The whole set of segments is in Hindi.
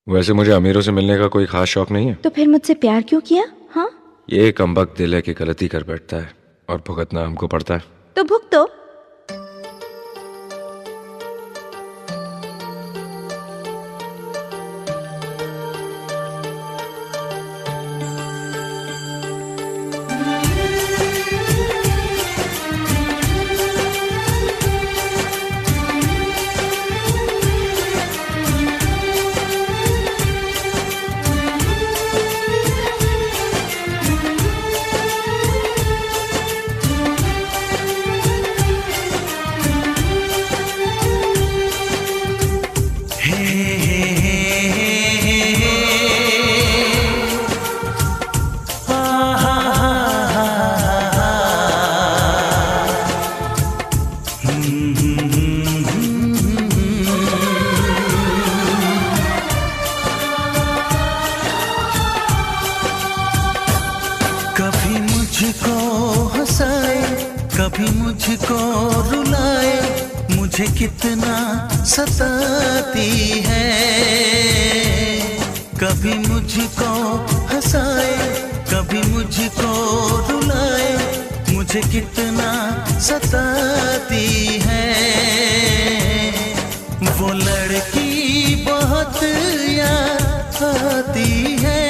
वैसे मुझे अमीरों से मिलने का कोई खास शौक नहीं है। तो फिर मुझसे प्यार क्यों किया? हाँ, ये कमबख्त दिल है कि गलती कर बैठता है और भुगतना हमको पड़ता है। तो भुगतो। कभी मुझको हंसाए, कभी मुझको रुलाए, मुझे कितना सताती है। कभी मुझको हंसाए, कभी मुझको रुलाए, मुझे कितना सताती है। वो लड़की बहुत याद आती है,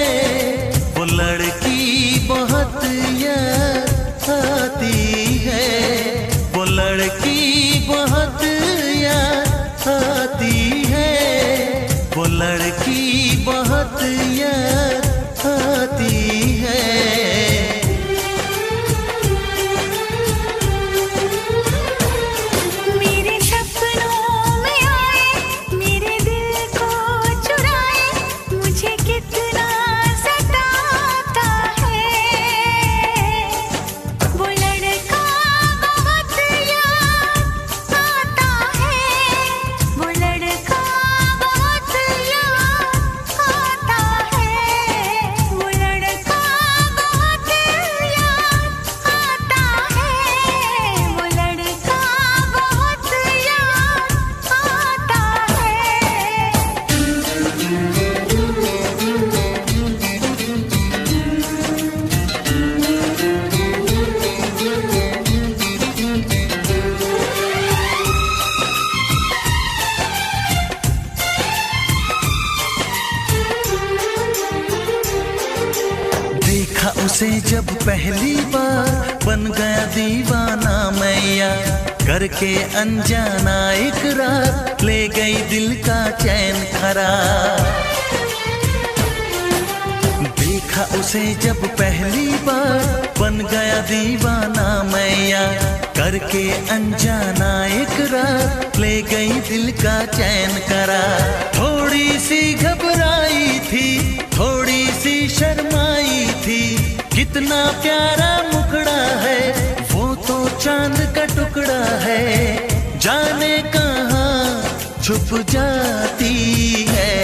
वो लड़की बहुत याद आती है, वो लड़की बहुत याद आती है, वो लड़की बहुत याद आती है। मेरे सपनों में आए, मेरे दिल को चुराए, मुझे कितना सताता है। वो लड़का बहुत याद आता है, वो लड़का बहुत याद आता है, वो लड़का बहुत याद आता है, वो लड़का बहुत याद आता देखा उसे जब पहली बार, बन गया दीवाना मैया, करके अनजाना इकरार, ले गई दिल का चैन करार। देखा उसे जब पहली बार, बन गया दीवाना मैया, करके अनजाना इकरार, ले गई दिल का चैन करार। थोड़ी सी घबराई थी, थोड़ी सी शर्माई थी, कितना प्यारा मुखड़ा है, वो तो चांद का टुकड़ा है, जाने कहाँ छुप जाती है।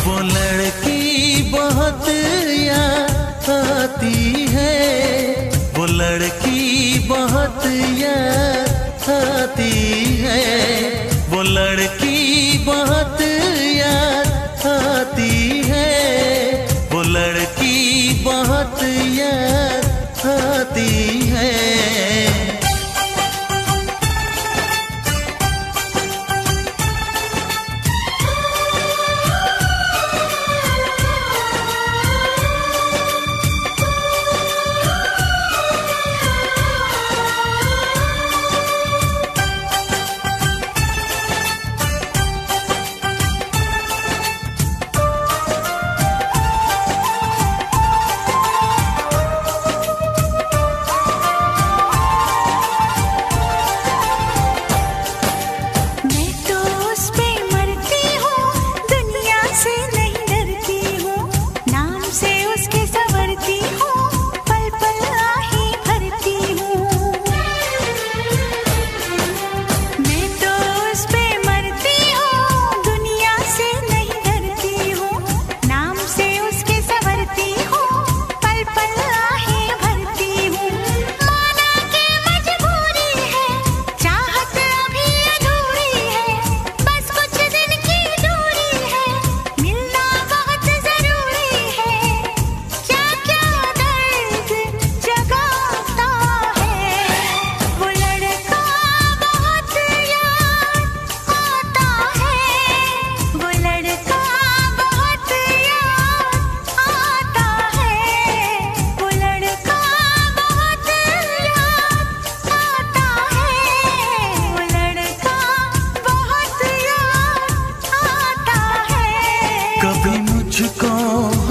वो लड़की बहुत याद आती है, वो लड़की बहुत याद आती है, वो लड़की बहुत याद आती है, वो लड़की बहुत याद आती है।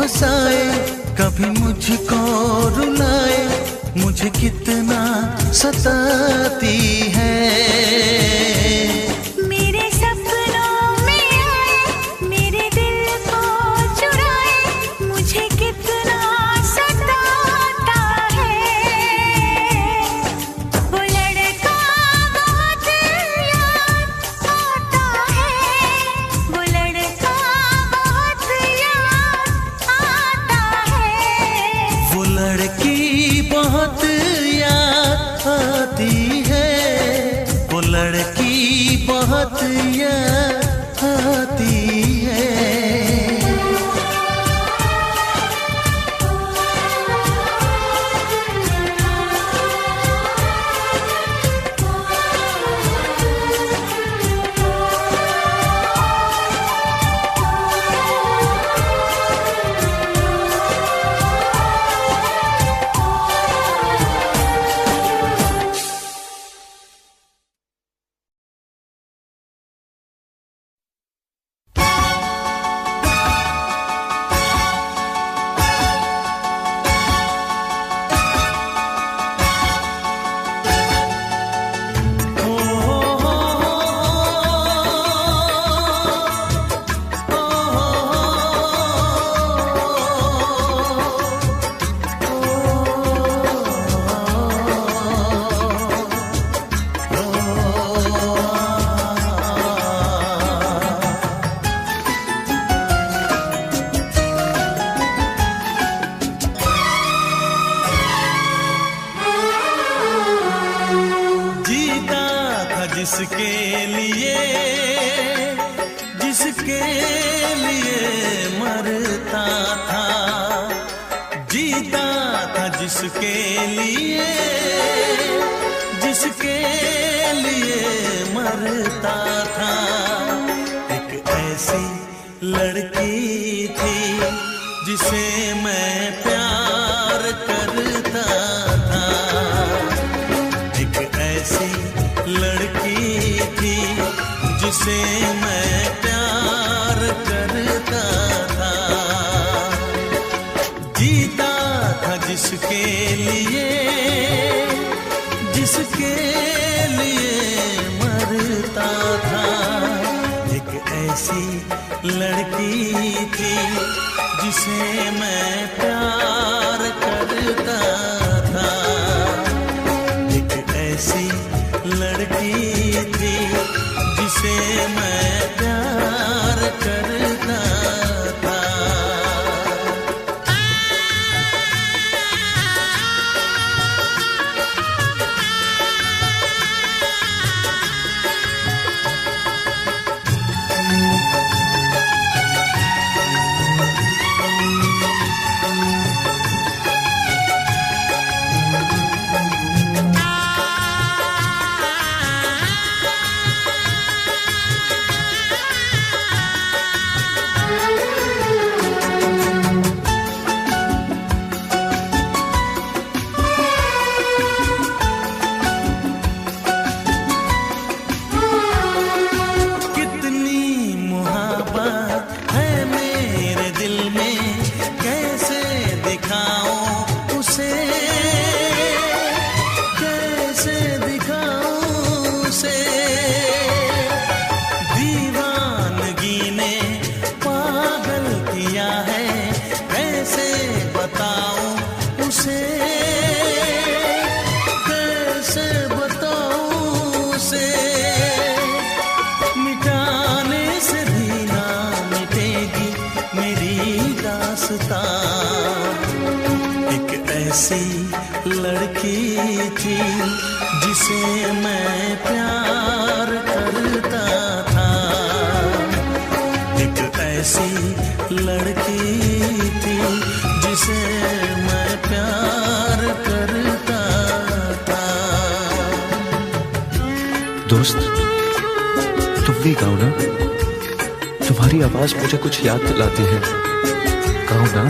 हंसाए, कभी मुझको रुलाए, मुझे कितना सताती है। मेरे सपनों में आए, मेरे दिल को चुराए, मुझे कितना सताता है। वो लड़का बहुत याद आता है, वो लड़का बहुत याद आता है। वो लड़की बहुत याद आती है, वो लड़की बहुत याद आती है। जिसके लिए, जिसके लिए मरता था, जीता था जिसके लिए, जिसके लिए मरता था। एक ऐसी लड़की थी जिसे मैं प्यार करता था, एक ऐसी लड़की थी जिसे मैं प्यार करता था। जीता था जिसके लिए, जिसके लिए मरता था। एक ऐसी लड़की थी जिसे मैं प्यार करता था, एक ऐसी लड़की थी जिसे मैं प्यार करता था। एक ऐसी लड़की थी जिसे मैं प्यार करता था, एक ऐसी लड़की थी जिसे मैं प्यार करता था। दोस्त, तुम भी गाओ ना, तुम्हारी आवाज मुझे कुछ याद दिलाती है, गाओ ना।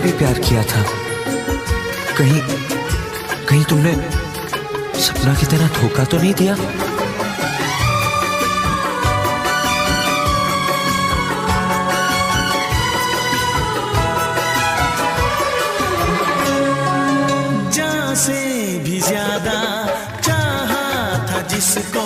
भी प्यार किया था। कहीं कहीं तुमने सपना की तरह धोखा तो नहीं दिया? जान से भी ज्यादा चाहा था जिसको